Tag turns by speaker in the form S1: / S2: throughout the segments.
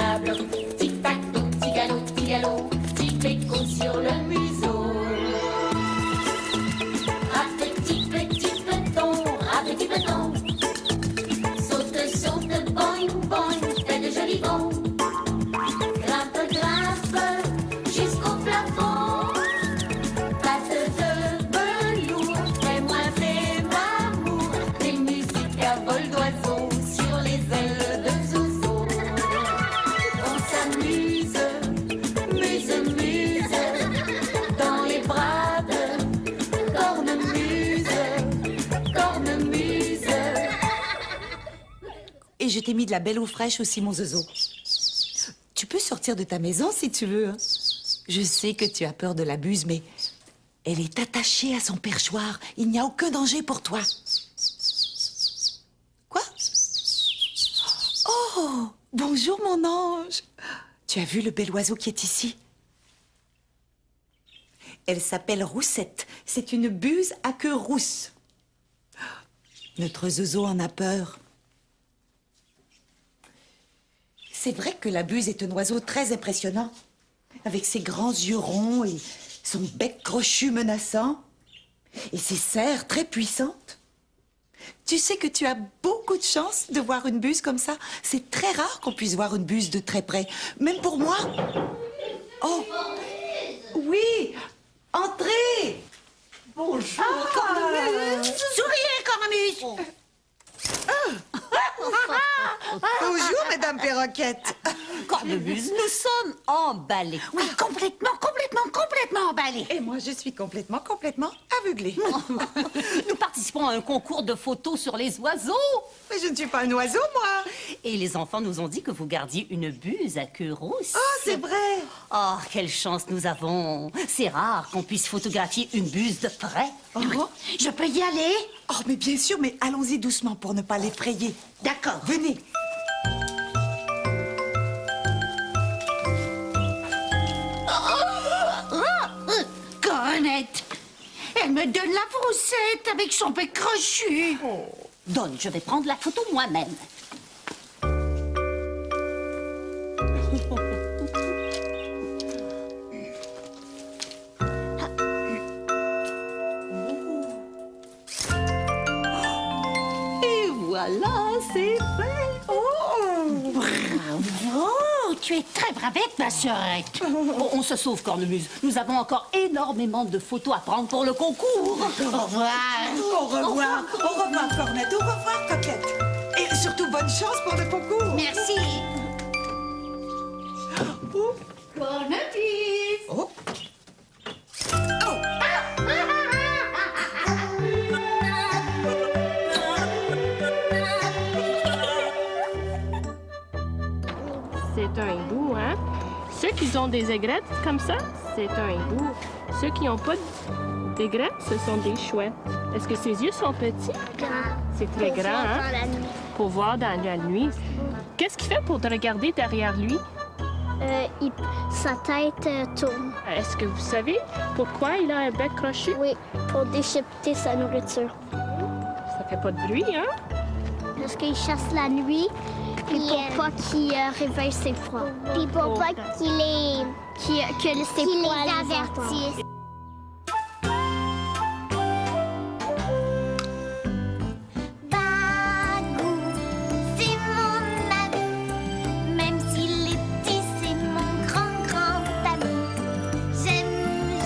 S1: table. Tic-tac, petit galop, petit béco sur le museau. Petit peloton, saute, saute, boing, boing, fais de jolis bonds. Grimpe, grimpe, jusqu'au plafond. Patte de velours, fais-moi, fais-moi, des musiques à vol d'oiseau sur les ailes de Zouzou. On s'amuse, muse, muse, dans les bras de cornemuse, cornemuse.
S2: Et je t'ai mis de la belle eau fraîche aussi, mon zozo. Tu peux sortir de ta maison si tu veux. Hein. Je sais que tu as peur de la buse, mais elle est attachée à son perchoir. Il n'y a aucun danger pour toi. Quoi? Oh, bonjour mon ange. Tu as vu le bel oiseau qui est ici? Elle s'appelle Roussette. C'est une buse à queue rousse. Notre zozo en a peur. C'est vrai que la buse est un oiseau très impressionnant, avec ses grands yeux ronds et son bec crochu menaçant, et ses serres très puissantes. Tu sais que tu as beaucoup de chance de voir une buse comme ça. C'est très rare qu'on puisse voir une buse de très près, même pour moi. Oh, oui, entrez. Bonjour, cornemuse.
S3: Souriez, cornemuse.
S2: Bonjour, Mesdames Perroquettes.
S3: Cornemuse, nous sommes emballés. Oui, complètement emballés.
S2: Et moi, je suis complètement aveuglée.
S3: Nous participons à un concours de photos sur les oiseaux.
S2: Mais je ne suis pas un oiseau, moi.
S3: Et les enfants nous ont dit que vous gardiez une buse à queue rousse.
S2: Oh, c'est vrai.
S3: Oh, quelle chance nous avons. C'est rare qu'on puisse photographier une buse de près.
S2: Oh.
S3: Je peux y aller?
S2: Oh, mais bien sûr, mais allons-y doucement pour ne pas l'effrayer.
S3: D'accord.
S2: Venez.
S4: Cornette, elle me donne la froussette avec son bec crochu.
S3: Donne, je vais prendre la photo moi-même. Et voilà, c'est fait.
S4: Bravo, tu es très bravette, ma sœurette.
S3: Oh, on se sauve, cornemuse. Nous avons encore énormément de photos à prendre pour le concours.
S4: Au revoir.
S2: Au revoir. Au revoir, Cornette. Au revoir, Coquette. Et surtout, bonne chance pour le concours.
S4: Merci.
S2: Oh.
S4: Cornemuse.
S2: Oh.
S5: C'est un hibou, hein? Ceux qui ont des aigrettes comme ça, c'est un hibou. Ceux qui n'ont pas d'aigrettes, ce sont des chouettes. Est-ce que ses yeux sont petits?
S6: Grand.
S5: C'est très
S6: Pour
S5: grand,
S6: voir
S5: hein?
S6: dans la nuit.
S5: Pour voir dans la nuit. Qu'est-ce qu'il fait pour te regarder derrière lui?
S6: Sa tête tourne.
S5: Est-ce que vous savez pourquoi il a un bec crochu?
S6: Oui, pour déchiqueter sa nourriture.
S5: Ça fait pas de bruit, hein?
S6: Parce qu'il chasse la nuit, puis pour pas qu'il réveille ses proies. Puis pour pas que ses proies les avertissent.
S1: Bagou, c'est mon ami, même s'il est petit, c'est mon grand, grand ami. J'aime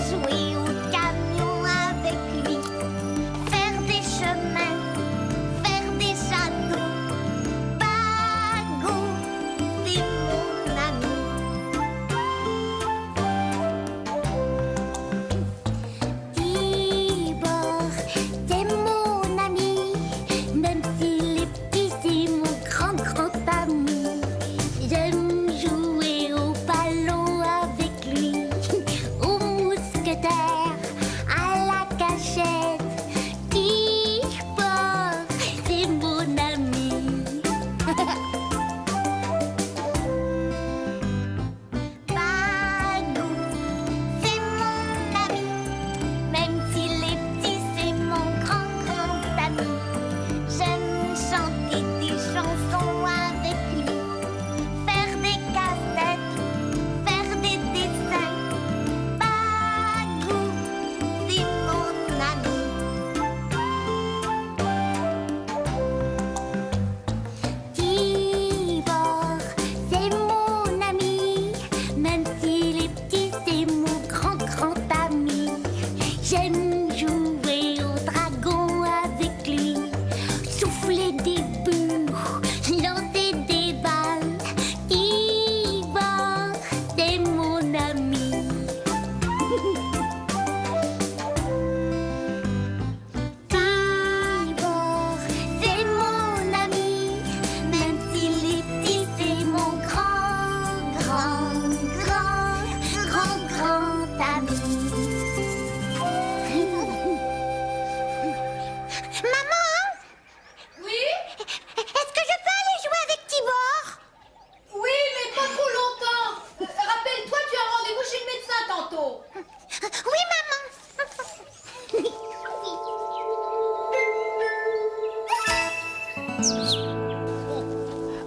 S1: jouer au camion avec lui, faire des chemins, faire des châteaux. Bagou, c'est mon ami.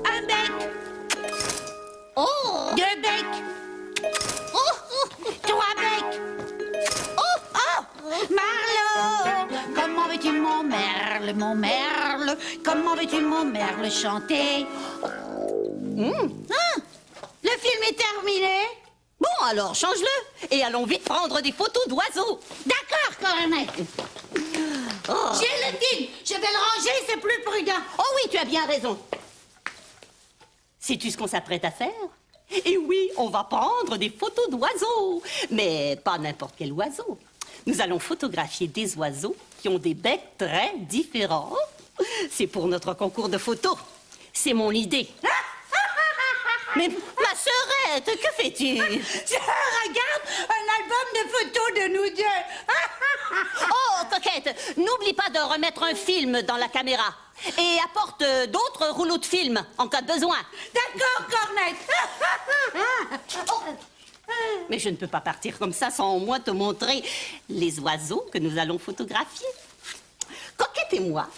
S4: Un bec.
S3: Oh!
S4: 2 becs.
S3: Oh!
S4: 3 becs. Oh! Marlowe, comment veux-tu mon merle, mon merle? Comment veux-tu mon merle chanter? Le film est terminé.
S3: Bon, alors, change-le. Et allons vite prendre des photos d'oiseaux.
S4: D'accord, Cornette.
S3: Oh.
S4: J'ai le film. Je vais le ranger, c'est plus prudent.
S3: Oh oui, tu as bien raison. Sais-tu ce qu'on s'apprête à faire? Et oui, on va prendre des photos d'oiseaux. Mais pas n'importe quel oiseau. Nous allons photographier des oiseaux qui ont des becs très différents. C'est pour notre concours de photos. C'est mon idée. Mais ma sœurette, que fais-tu?
S4: Je regarde un album de photos de nous deux.
S3: Oh, coquette, n'oublie pas de remettre un film dans la caméra. Et apporte d'autres rouleaux de film en cas de besoin.
S4: D'accord, Cornette.
S3: Mais je ne peux pas partir comme ça sans au moins te montrer les oiseaux que nous allons photographier. Coquette et moi,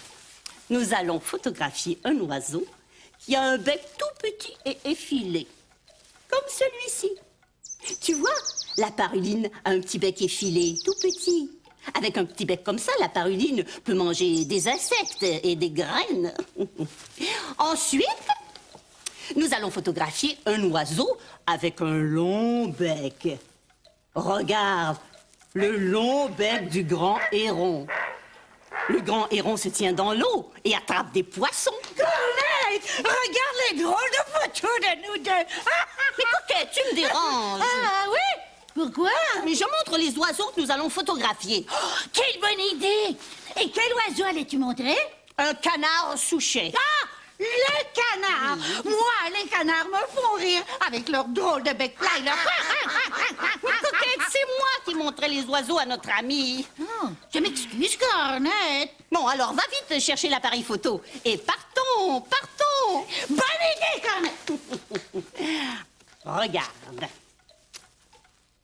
S3: nous allons photographier un oiseau qui a un bec tout petit et effilé, comme celui-ci. Tu vois, la paruline a un petit bec effilé, tout petit. Avec un petit bec comme ça, la paruline peut manger des insectes et des graines. Ensuite, nous allons photographier un oiseau avec un long bec. Regarde, le long bec du grand héron. Le grand héron se tient dans l'eau et attrape des poissons.
S4: Cornette, regarde les drôles de photos de nous deux.
S3: Mais coquette, tu me déranges.
S4: Ah oui? Pourquoi?
S3: Mais je montre les oiseaux que nous allons photographier.
S4: Quelle bonne idée! Et quel oiseau allais-tu montrer?
S3: Un canard souchet.
S4: Ah! Les canards! Moi, les canards me font rire avec leur drôle de bec plat et leur...
S3: Mais coquette, c'est moi qui montrais les oiseaux à notre ami.
S4: Je m'excuse, Cornette.
S3: Bon, alors va vite chercher l'appareil photo. Et partons, partons.
S4: Bonne idée, Cornette.
S3: Regarde.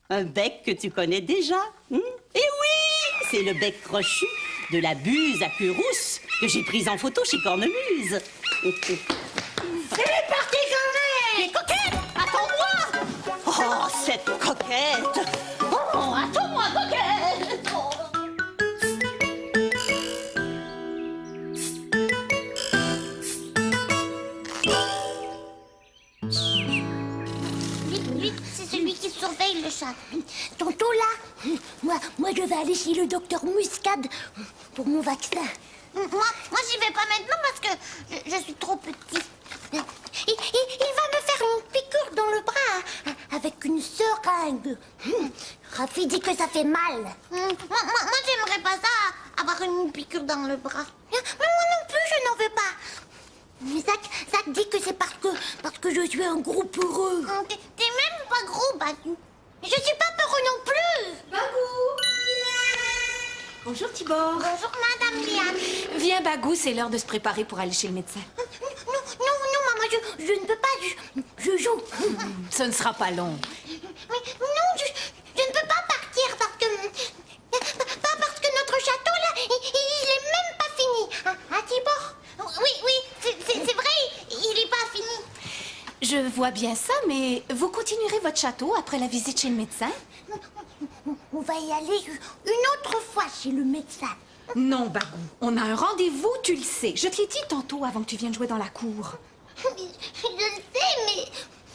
S3: Un bec que tu connais déjà. Et oui, c'est le bec crochu de la buse à queue rousse que j'ai prise en photo chez Cornemuse.
S4: C'est parti, Cornette.
S3: Mais coquette, attends-moi. Oh, cette coquette. Oh, attends-moi, coquette. Oh.
S1: Vite, c'est celui qui surveille le chat. Tonton là, moi je vais aller chez le docteur Muscade pour mon vaccin. Moi j'y vais pas maintenant parce que je suis trop petit. Il va me faire une piqûre dans le bras avec une seringue. Rafi dit que ça fait mal. Moi j'aimerais pas ça, avoir une piqûre dans le bras. Mais moi non plus, je n'en veux pas. Mais Zach dit que c'est parce que je suis un gros peureux. T'es même pas gros, Bagou. Je suis pas peureux non plus.
S7: Bagou! Bonjour Tibor.
S1: Bonjour, Madame Liane.
S7: Viens Bagou, c'est l'heure de se préparer pour aller chez le médecin.
S1: Non, maman, je ne peux pas. Je joue.
S7: Ce ne sera pas long.
S1: Mais non, je ne peux pas partir parce que notre château là, il est même pas fini. Ah, Tibor? Oui, c'est vrai, il est pas fini.
S7: Je vois bien ça, mais vous continuerez votre château après la visite chez le médecin?
S1: On va y aller une autre fois chez le médecin.
S7: Non, Bagou. On a un rendez-vous, tu le sais. Je te l'ai dit tantôt avant que tu viennes jouer dans la cour.
S1: Je le sais, mais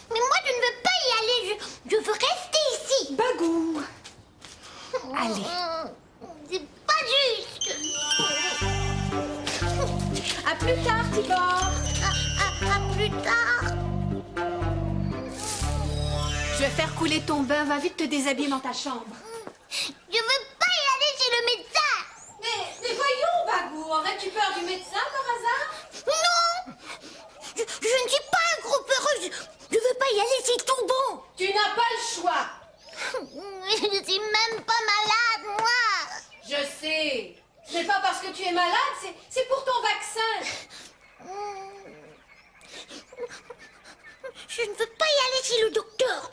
S1: moi je ne veux pas y aller. Je veux rester ici.
S7: Bagou! Allez.
S1: C'est pas juste.
S7: À plus tard, Tibor.
S1: À plus tard.
S7: Je vais faire couler ton bain. Va vite te déshabiller dans ta chambre.
S1: Je veux pas y aller chez le médecin.
S7: Mais voyons, Bagou. Aurais-tu peur du médecin, par hasard?
S1: Non. Je ne suis pas un gros peureux. Je veux pas y aller, c'est tout bon.
S7: Tu n'as pas le choix.
S1: Je suis même pas malade, moi.
S7: Je sais. Ce n'est pas parce que tu es malade, c'est pour ton vaccin.
S1: Je ne veux pas y aller chez le docteur.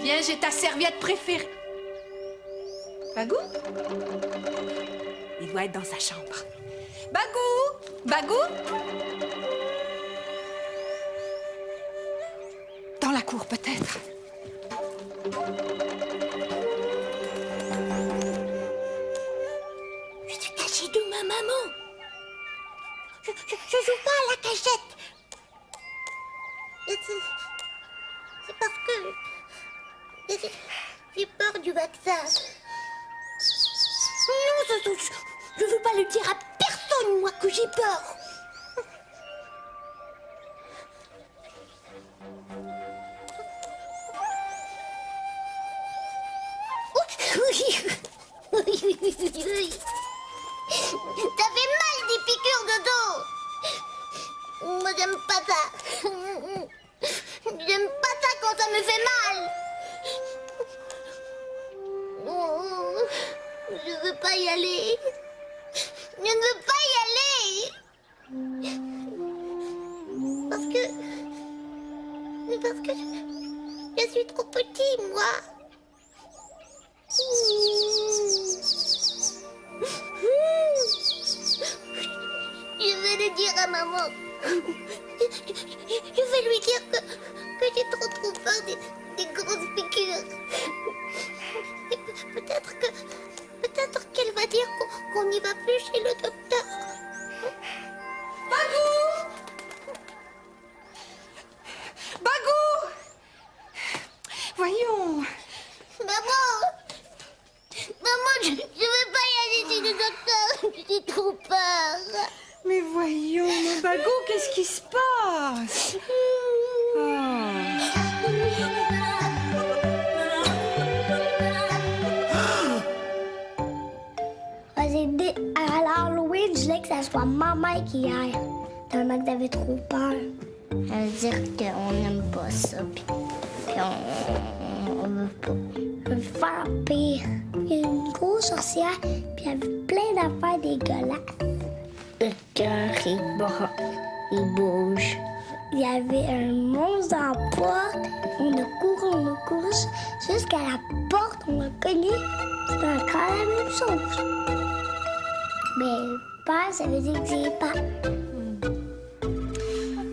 S7: Viens, j'ai ta serviette préférée. Bagou? Il doit être dans sa chambre. Bagou! Bagou? Dans la cour, peut-être.
S1: Je suis cachée d'où ma maman? Je joue pas à la cachette. Et c'est parce que j'ai peur du vaccin. Non, je veux pas le dire à personne, moi, que j'ai peur. Ça fait mal des piqûres de dos. Moi, j'aime pas ça. J'aime pas ça quand ça me fait mal. Oh, je veux pas y aller. Je ne veux pas y aller. Parce que je suis trop petit, moi. Je vais le dire à maman. Je vais lui dire que j'ai trop peur des grosses piqûres. Peut-être qu'elle va dire qu'on n'y va plus chez le docteur.
S7: Bagou! Bagou! Voyons.
S1: Maman, je veux pas y aller chez le docteur. J'ai trop peur.
S7: Mais voyons, mon Bagou, qu'est-ce qui se passe?
S6: À l'Halloween, je voulais que ça soit maman qui aille. Tellement que t'avais trop peur. Ça veut dire qu'on n'aime pas ça. Puis on veut pas. Un vampire. Il y a une grosse sorcière, puis elle avait plein d'affaires dégueulasses. Le cœur, il bouge. Il y avait un monstre dans la porte. On a couru jusqu'à la porte. On l'a connu. C'était encore la même chose. Mais pas, ça veut dire que j'ai pas.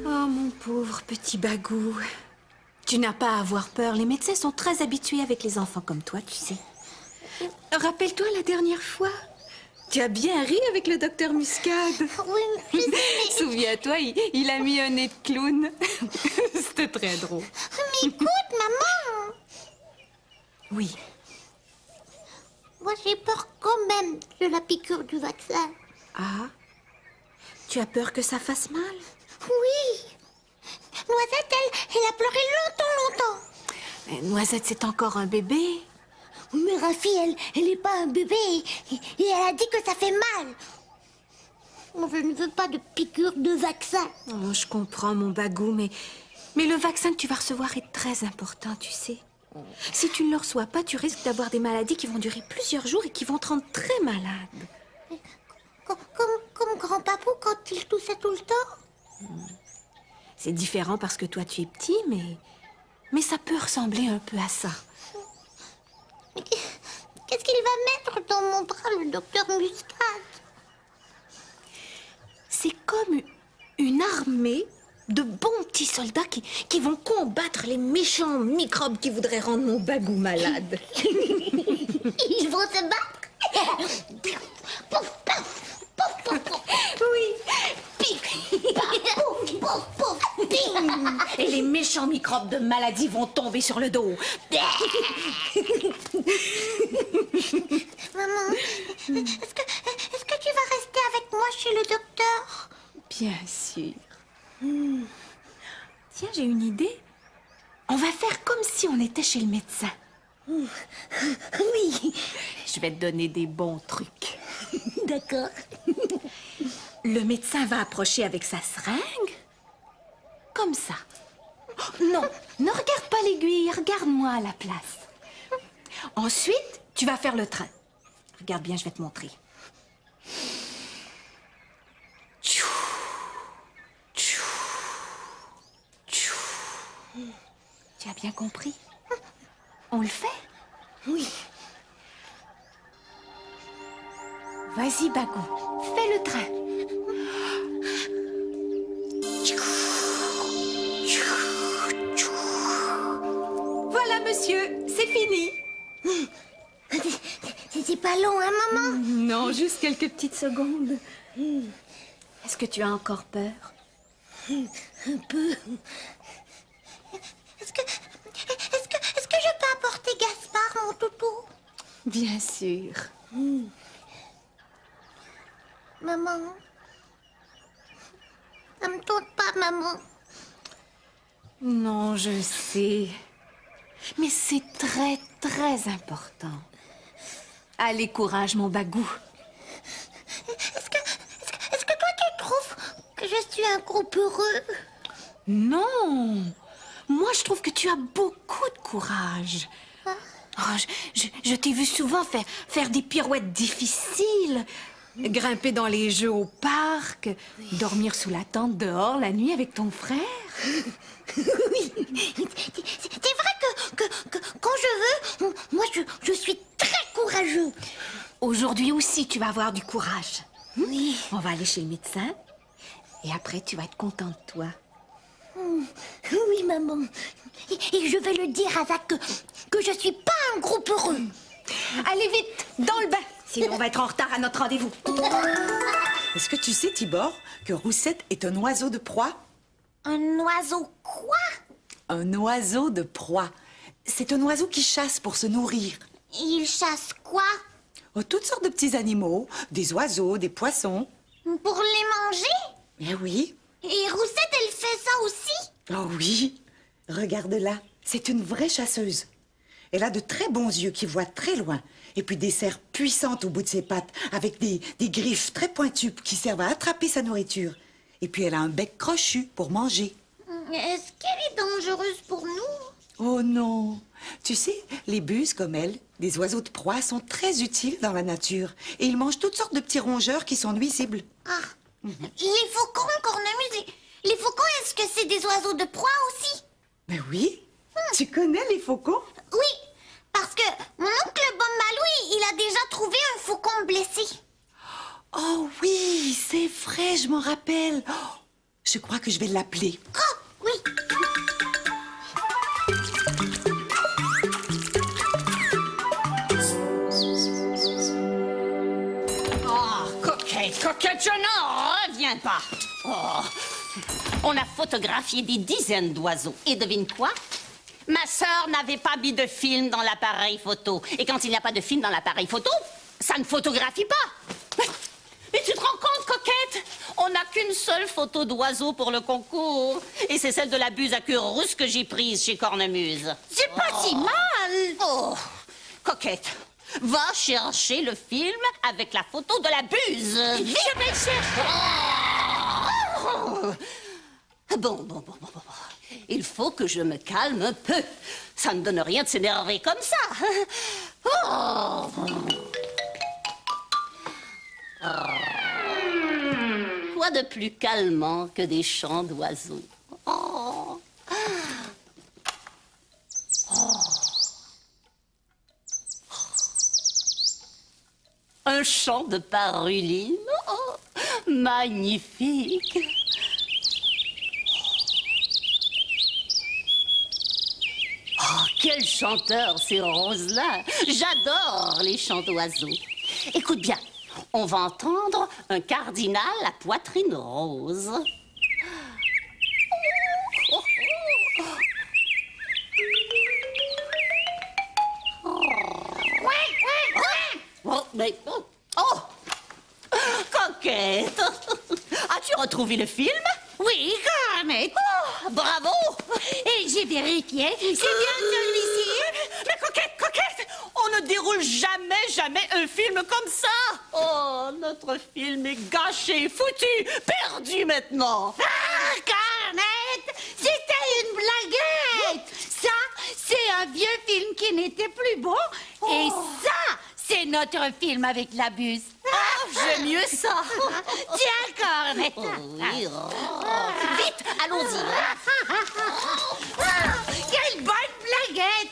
S7: Oh, mon pauvre petit Bagou. Tu n'as pas à avoir peur. Les médecins sont très habitués avec les enfants comme toi, tu sais. Rappelle-toi la dernière fois. Tu as bien ri avec le docteur Muscade.
S1: Oui, je sais, mais...
S7: Souviens-toi, il a mis un nez de clown. C'était très drôle.
S1: Mais écoute, maman.
S7: Oui.
S1: Moi, j'ai peur quand même de la piqûre du vaccin.
S7: Ah? Tu as peur que ça fasse mal?
S1: Oui. Noisette, elle a pleuré longtemps.
S7: Mais Noisette, c'est encore un bébé.
S1: Mais Rafi, elle n'est pas un bébé. Et elle a dit que ça fait mal. Je ne veux pas de piqûre de vaccin.
S7: Oh, je comprends, mon Bagou, mais le vaccin que tu vas recevoir est très important, tu sais. Si tu ne le reçois pas, tu risques d'avoir des maladies qui vont durer plusieurs jours et qui vont te rendre très malade.
S1: Comme grand-papou quand il toussait tout le temps.
S7: C'est différent parce que toi, tu es petit, mais ça peut ressembler un peu à ça.
S1: Mais qu'est-ce qu'il va mettre dans mon bras, le docteur Muscade?
S7: C'est comme une armée de bons petits soldats qui vont combattre les méchants microbes qui voudraient rendre mon Bagou malade.
S1: Ils vont se battre.
S7: Oui. Pic, pouf, pouf, pouf, ping. Et les méchants microbes de maladie vont tomber sur le dos.
S1: Maman, est-ce que tu vas rester avec moi chez le docteur?
S7: Bien sûr. Tiens, j'ai une idée. On va faire comme si on était chez le médecin.
S1: Oui.
S7: Je vais te donner des bons trucs.
S1: D'accord.
S7: Le médecin va approcher avec sa seringue. Comme ça. Oh, non, ne regarde pas l'aiguille, regarde-moi à la place. Ensuite, tu vas faire le train. Regarde bien, je vais te montrer. Tchou, tchou, tchou. Tu as bien compris? On le fait?
S6: Oui.
S7: Vas-y, Bagou, fais le train. Voilà, monsieur, c'est fini.
S6: C'était pas long, hein, maman?
S7: Non, juste quelques petites secondes. Est-ce que tu as encore peur?
S6: Un peu. Est-ce que je peux apporter Gaspard, mon toutou?
S7: Bien sûr.
S6: Maman? Ça me tente pas, maman.
S7: Non, je sais. Mais c'est très, très important. Allez, courage, mon Bagou.
S6: Est-ce que toi, tu trouves que je suis un groupe heureux?
S7: Non. Moi, je trouve que tu as beaucoup de courage. Oh, je t'ai vu souvent faire des pirouettes difficiles, grimper dans les jeux au parc, dormir sous la tente dehors la nuit avec ton frère.
S6: Oui. C'est vrai que quand je veux, moi, je suis très courageux.
S7: Aujourd'hui aussi, tu vas avoir du courage.
S6: Oui.
S7: On va aller chez le médecin et après, tu vas être content de toi.
S6: Oui, maman. Et je vais le dire à Zach que je suis pas un groupe heureux.
S7: Allez vite, dans le bain, sinon on va être en retard à notre rendez-vous.
S2: Est-ce que tu sais, Tibor, que Roussette est un oiseau de proie?
S1: Un oiseau quoi?
S2: Un oiseau de proie. C'est un oiseau qui chasse pour se nourrir.
S1: Il chasse quoi?
S2: Oh, toutes sortes de petits animaux, des oiseaux, des poissons.
S1: Pour les manger?
S2: Eh oui.
S1: Et Roussette, elle fait ça aussi?
S2: Oh oui. Regarde-la, c'est une vraie chasseuse. Elle a de très bons yeux qui voient très loin. Et puis des serres puissantes au bout de ses pattes, avec des griffes très pointues qui servent à attraper sa nourriture. Et puis elle a un bec crochu pour manger.
S1: Est-ce qu'elle est dangereuse pour nous?
S2: Oh non. Tu sais, les buses comme elle, des oiseaux de proie, sont très utiles dans la nature. Et ils mangent toutes sortes de petits rongeurs qui sont nuisibles.
S1: Ah. Les faucons, cornemuse, les faucons, est-ce que c'est des oiseaux de proie aussi?
S2: Ben oui. Tu connais les faucons?
S1: Oui, parce que mon oncle Bob Malou, il a déjà trouvé un faucon blessé.
S2: Oh oui, c'est vrai, je m'en rappelle. Oh, je crois que je vais l'appeler.
S1: Oh, oui.
S3: Oh, coquette, je n'en reviens pas. Oh. On a photographié des dizaines d'oiseaux. Et devine quoi? Ma sœur n'avait pas mis de film dans l'appareil photo. Et quand il n'y a pas de film dans l'appareil photo, ça ne photographie pas. Mais tu te rends compte, coquette? On n'a qu'une seule photo d'oiseau pour le concours. Et c'est celle de la buse à queue rousse que j'ai prise chez Cornemuse.
S4: C'est pas si mal.
S3: Oh, coquette, va chercher le film avec la photo de la buse.
S4: Je vais le chercher.
S3: Bon. Il faut que je me calme un peu. Ça ne donne rien de s'énerver comme ça. Oh. Quoi de plus calmant que des chants d'oiseaux? Oh. Un chant de paruline. Oh, magnifique. Oh, quel chanteur, ces roses-là. J'adore les chants d'oiseaux. Écoute bien, on va entendre un cardinal à poitrine rose. Oh, mais... Oh! Coquette! As-tu retrouvé le film?
S4: Oui, Garnet.
S3: Oh, bravo!
S4: Et j'ai vérifié. C'est bien celui-ci.
S3: Mais coquette! On ne déroule jamais un film comme ça! Oh, notre film est gâché, foutu, perdu maintenant!
S4: Ah, Garnet, c'était une blaguette. Ça, c'est un vieux film qui n'était plus beau. Et ça, c'est notre film avec la buse.
S3: Ah, j'aime mieux ça!
S4: Tiens, Garnet.
S3: Oh, oui, vite, allons-y!
S4: Quelle bonne blaguette.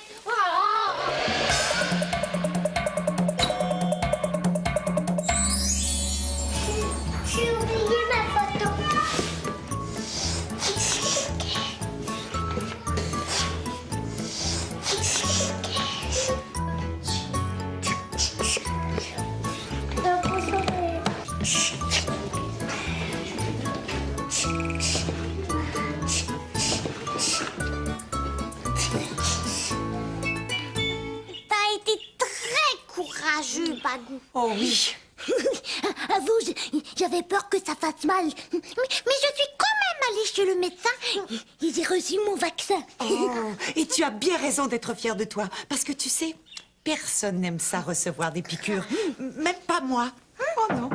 S1: courageux, Bagou.
S2: Oh oui.
S1: Avoue, j'avais peur que ça fasse mal. Mais je suis quand même allée chez le médecin et j'ai reçu mon vaccin.
S2: Oh, et tu as bien raison d'être fière de toi. Parce que tu sais, personne n'aime ça recevoir des piqûres. Même pas moi. Oh non.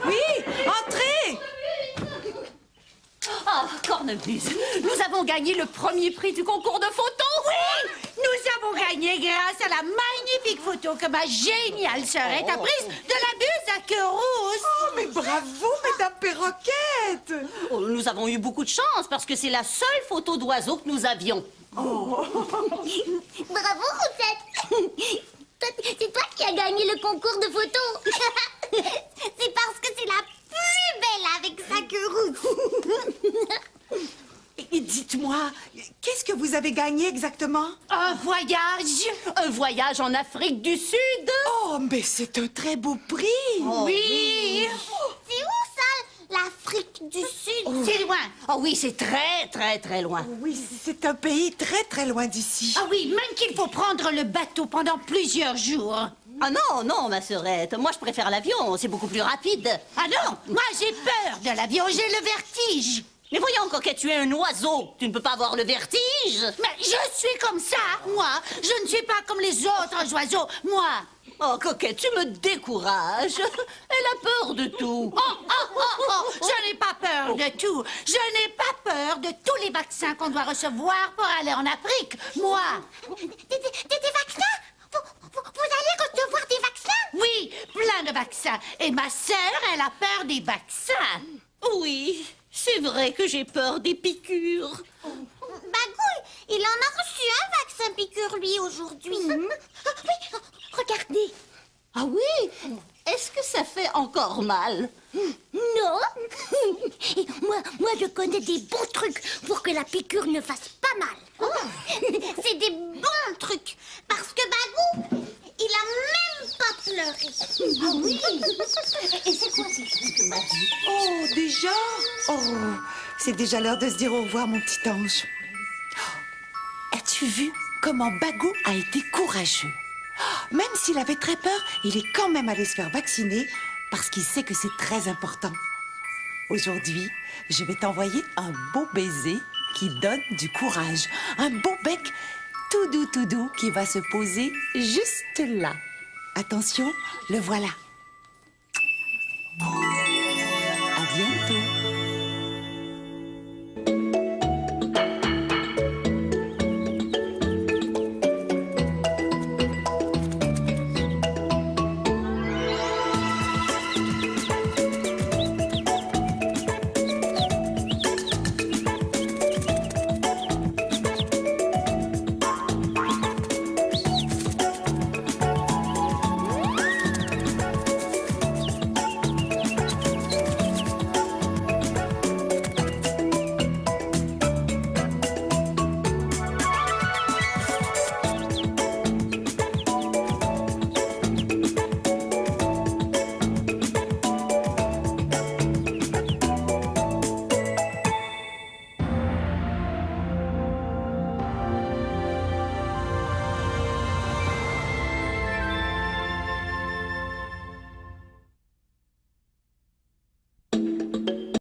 S2: Oui, entrez.
S3: Ah, Cornemuse, nous avons gagné le premier prix du concours de photo.
S4: Oui, nous avons gagné grâce à la magnifique photo que ma géniale sœurette a prise de la buse à queue rousse.
S2: Oh, mais bravo, Mesdames Perroquettes.
S3: Oh, nous avons eu beaucoup de chance parce que c'est la seule photo d'oiseau que nous avions.
S1: Bravo, Roussette. C'est toi qui as gagné le concours de photos. C'est parce que c'est la plus belle avec sa queue rousse.
S2: Et dites-moi, qu'est-ce que vous avez gagné exactement?
S4: Un voyage.
S3: Un voyage en Afrique du Sud.
S2: Oh, mais c'est un très beau prix.
S4: Oui.
S1: C'est où ça, l'Afrique du Sud?
S4: C'est loin.
S3: Oh oui, c'est très, très, très loin.
S2: Oui, c'est un pays très très loin d'ici.
S4: Ah oui, même qu'il faut prendre le bateau pendant plusieurs jours.
S3: Ah non, non, ma sœurette, moi je préfère l'avion, c'est beaucoup plus rapide.
S4: Ah non, moi j'ai peur de l'avion, j'ai le vertige.
S3: Mais voyons, Coquette, tu es un oiseau, tu ne peux pas avoir le vertige.
S4: Mais je suis comme ça, moi. Je ne suis pas comme les autres oiseaux, moi.
S3: Oh, Coquette, tu me décourages. Elle a peur de tout.
S4: Oh, je n'ai pas peur de tout. Je n'ai pas peur de tous les vaccins qu'on doit recevoir pour aller en Afrique, moi.
S1: Des vaccins? Vous allez recevoir des vaccins?
S4: Oui, plein de vaccins. Et ma sœur, elle a peur des vaccins.
S3: Oui, c'est vrai que j'ai peur des piqûres.
S1: Bagou, il en a reçu un vaccin piqûre, lui, aujourd'hui. Oui, regardez.
S3: Ah oui? Est-ce que ça fait encore mal?
S1: Non. Et moi, je connais des bons trucs pour que la piqûre ne fasse pas mal. C'est des bons trucs. Parce que Bagou, il a même pas pleuré. Ah oui. Et c'est quoi ce truc que m'a dit?
S2: Oh, déjà? Oh, c'est déjà l'heure de se dire au revoir, mon petit ange. Oh, as-tu vu comment Bagou a été courageux? Oh, même s'il avait très peur, il est quand même allé se faire vacciner parce qu'il sait que c'est très important. Aujourd'hui, je vais t'envoyer un beau baiser qui donne du courage. Un beau bec tout doux qui va se poser juste là. Attention, le voilà.